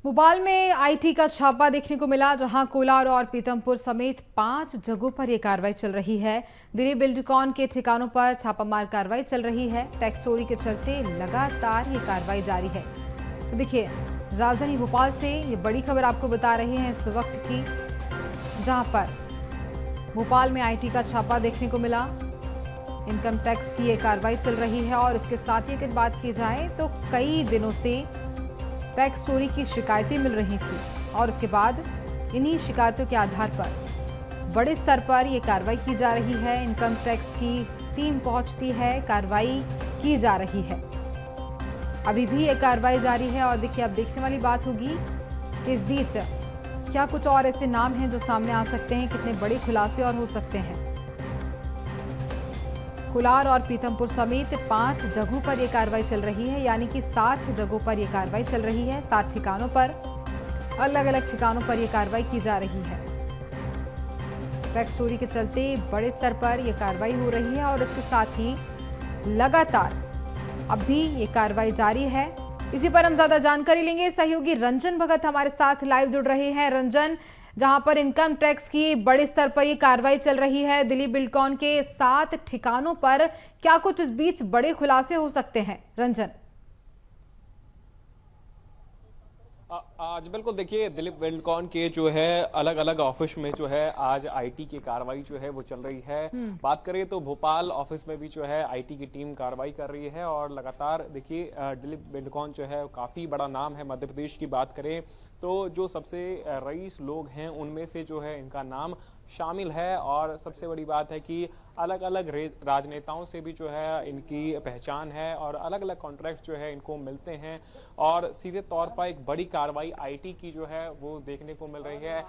भोपाल में आईटी का छापा देखने को मिला, जहां कोलार और पीतमपुर समेत 5 जगहों पर यह कार्रवाई चल रही है। दिलीप बिल्डकॉन के ठिकानों पर छापामार कार्रवाई चल रही है। टैक्स चोरी के चलते लगातार ये कार्रवाई जारी है। तो देखिए, राजधानी भोपाल से ये बड़ी खबर आपको बता रहे हैं इस वक्त की, जहां पर भोपाल में आईटी का छापा देखने को मिला। इनकम टैक्स की ये कार्रवाई चल रही है और इसके साथ ही अगर बात की जाए तो कई दिनों से टैक्स चोरी की शिकायतें मिल रही थी और उसके बाद इन्हीं शिकायतों के आधार पर बड़े स्तर पर यह कार्रवाई की जा रही है। इनकम टैक्स की टीम पहुंचती है, कार्रवाई की जा रही है। अभी भी ये कार्रवाई जारी है और देखिए, अब देखने वाली बात होगी कि इस बीच क्या कुछ और ऐसे नाम हैं जो सामने आ सकते हैं, कितने बड़े खुलासे और हो सकते हैं। कोलार और पीतमपुर समेत 5 जगहों पर यह कार्रवाई चल रही है, यानी कि 7 जगहों पर यह कार्रवाई चल रही है। 7 ठिकानों पर, अलग अलग ठिकानों पर यह कार्रवाई की जा रही है। टैक्स चोरी के चलते बड़े स्तर पर यह कार्रवाई हो रही है और इसके साथ ही लगातार अब भी ये कार्रवाई जारी है। इसी पर हम ज्यादा जानकारी लेंगे। सहयोगी रंजन भगत हमारे साथ लाइव जुड़ रहे हैं। रंजन, जहां पर इनकम टैक्स की बड़े स्तर पर ये कार्रवाई चल रही है, दिलीप बिल्डकॉन के 7 ठिकानों पर, क्या कुछ इस बीच बड़े खुलासे हो सकते हैं? रंजन। आज बिल्कुल देखिए, दिलीप बिल्डकॉन के जो है अलग अलग ऑफिस में जो है आज आईटी की कार्रवाई जो है वो चल रही है। बात करें तो भोपाल ऑफिस में भी जो है आईटी की टीम कार्रवाई कर रही है और लगातार देखिए दिलीप बिल्डकॉन जो है काफी बड़ा नाम है। मध्य प्रदेश की बात करें तो जो सबसे रईस लोग हैं उनमें से जो है इनका नाम शामिल है और सबसे बड़ी बात है कि अलग अलग राजनेताओं से भी जो है इनकी पहचान है और अलग अलग कॉन्ट्रैक्ट जो है इनको मिलते हैं और सीधे तौर पर एक बड़ी कार्रवाई आईटी की जो है वो देखने को मिल रही है।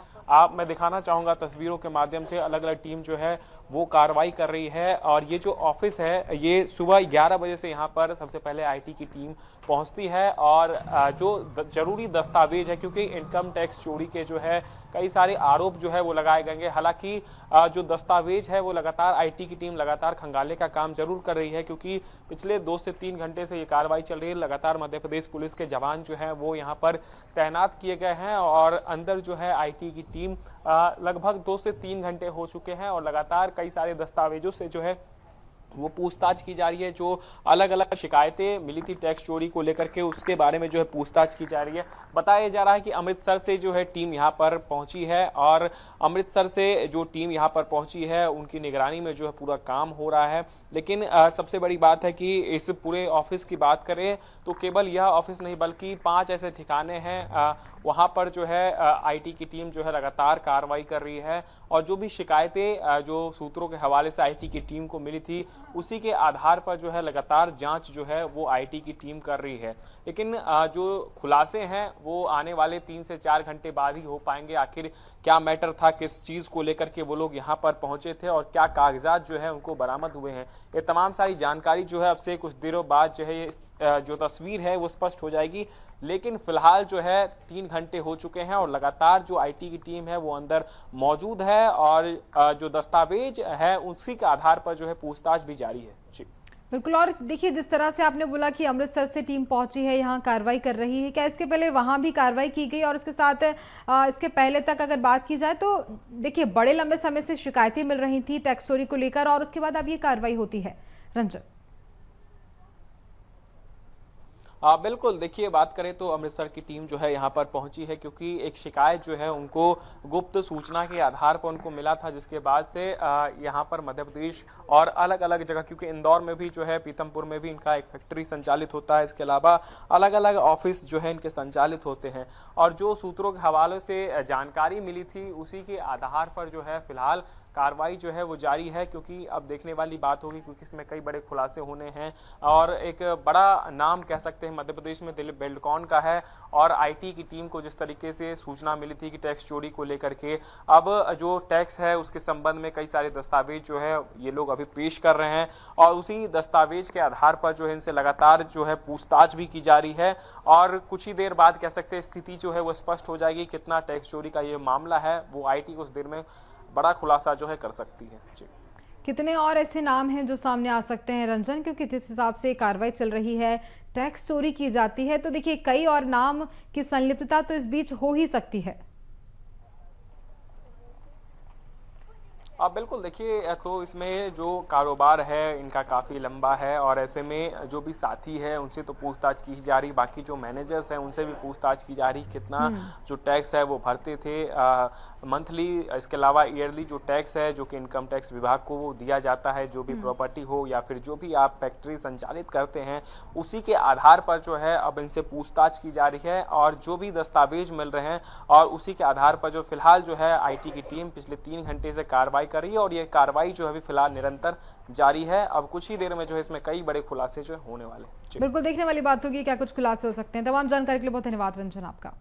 मैं दिखाना चाहूँगा तस्वीरों के माध्यम से, अलग अलग टीम जो है वो कार्रवाई कर रही है और ये जो ऑफिस है ये सुबह 11 बजे से यहाँ पर सबसे पहले आईटी की टीम पहुँचती है और जो जरूरी दस्तावेज है, क्योंकि इनकम टैक्स चोरी के जो है कई सारे आरोप जो है वो लगाए गए। हालांकि जो दस्तावेज है वो लगातार आईटी की टीम लगातार खंगालने का काम जरूर कर रही है, क्योंकि पिछले 2 से 3 घंटे से ये कार्रवाई चल रही है। लगातार मध्य प्रदेश पुलिस के जवान जो है वो यहाँ पर तैनात किए गए हैं और अंदर जो है आईटी की टीम लगभग 2 से 3 घंटे हो चुके हैं और लगातार कई सारे दस्तावेजों से जो है वो पूछताछ की जा रही है। जो अलग अलग शिकायतें मिली थी टैक्स चोरी को लेकर के, उसके बारे में जो है पूछताछ की जा रही है। बताया जा रहा है कि अमृतसर से जो है टीम यहाँ पर पहुंची है और अमृतसर से जो टीम यहाँ पर पहुंची है उनकी निगरानी में जो है पूरा काम हो रहा है। लेकिन सबसे बड़ी बात है कि इस पूरे ऑफिस की बात करें तो केवल यह ऑफिस नहीं बल्कि 5 ऐसे ठिकाने हैं, वहां पर जो है आईटी की टीम जो है लगातार कार्रवाई कर रही है और जो भी शिकायतें जो सूत्रों के हवाले से आईटी की टीम को मिली थी उसी के आधार पर जो है लगातार जांच जो है वो आईटी की टीम कर रही है। लेकिन जो खुलासे हैं वो आने वाले 3 से 4 घंटे बाद ही हो पाएंगे। आखिर क्या मैटर था, किस चीज को लेकर के वो लोग यहाँ पर पहुंचे थे और क्या कागजात जो है उनको बरामद हुए हैं, ये तमाम सारी जानकारी जो है अब से कुछ देरों बाद जो है जो तस्वीर है वो स्पष्ट हो जाएगी। लेकिन फिलहाल जो है 3 घंटे हो चुके हैं और लगातार जो आईटी की टीम है वो अंदर मौजूद है और जो दस्तावेज है उसी के आधार पर जो है पूछताछ भी जारी है। जी बिल्कुल। और देखिए, जिस तरह से आपने बोला कि अमृतसर से टीम पहुंची है, यहाँ कार्रवाई कर रही है, क्या इसके पहले वहां भी कार्रवाई की गई? और इसके साथ इसके पहले तक अगर बात की जाए तो देखिए, बड़े लंबे समय से शिकायतें मिल रही थी टैक्स चोरी को लेकर और उसके बाद अब ये कार्रवाई होती है। रंजन। बिल्कुल देखिए, बात करें तो अमृतसर की टीम जो है यहाँ पर पहुंची है क्योंकि एक शिकायत जो है उनको गुप्त सूचना के आधार पर उनको मिला था, जिसके बाद से यहाँ पर मध्य प्रदेश और अलग अलग जगह, क्योंकि इंदौर में भी जो है, पीतमपुर में भी इनका एक फैक्ट्री संचालित होता है, इसके अलावा अलग अलग ऑफिस जो है इनके संचालित होते हैं और जो सूत्रों के हवाले से जानकारी मिली थी उसी के आधार पर जो है फिलहाल कार्रवाई जो है वो जारी है। क्योंकि अब देखने वाली बात होगी, क्योंकि इसमें कई बड़े खुलासे होने हैं और एक बड़ा नाम कह सकते हैं मध्य प्रदेश में दिलीप बिल्डकॉन का है और आईटी की टीम को जिस तरीके से सूचना मिली थी कि टैक्स चोरी को लेकर के, अब जो टैक्स है उसके संबंध में कई सारे दस्तावेज जो है ये लोग अभी पेश कर रहे हैं और उसी दस्तावेज के आधार पर जो है इनसे लगातार जो है पूछताछ भी की जा रही है और कुछ ही देर बाद कह सकते हैं स्थिति जो है वो स्पष्ट हो जाएगी। कितना टैक्स चोरी का ये मामला है वो आईटी कुछ देर में बड़ा खुलासा जो है कर सकती है। जी कितने और ऐसे नाम हैं जो सामने आ सकते हैं रंजन, क्योंकि जिस हिसाब से कार्रवाई चल रही है टैक्स चोरी की जाती है, तो देखिए कई और नाम की संलिप्तता तो इस बीच हो ही सकती है। आप बिल्कुल देखिए, तो इसमें जो कारोबार है इनका काफ़ी लंबा है और ऐसे में जो भी साथी है उनसे तो पूछताछ की जा रही, बाकी जो मैनेजर्स हैं उनसे भी पूछताछ की जा रही, कितना जो टैक्स है वो भरते थे मंथली। इसके अलावा ईयरली जो टैक्स है जो कि इनकम टैक्स विभाग को वो दिया जाता है, जो भी प्रॉपर्टी हो या फिर जो भी आप फैक्ट्री संचालित करते हैं, उसी के आधार पर जो है अब इनसे पूछताछ की जा रही है और जो भी दस्तावेज मिल रहे हैं और उसी के आधार पर जो फिलहाल जो है आईटी की टीम पिछले 3 घंटे से कार्रवाई कर रही है और ये कार्रवाई जो है अभी फिलहाल निरंतर जारी है। अब कुछ ही देर में जो है इसमें कई बड़े खुलासे जो होने वाले। बिल्कुल देखने वाली बात होगी क्या कुछ खुलासे हो सकते हैं। तमाम जानकारी के लिए बहुत धन्यवाद रंजन आपका।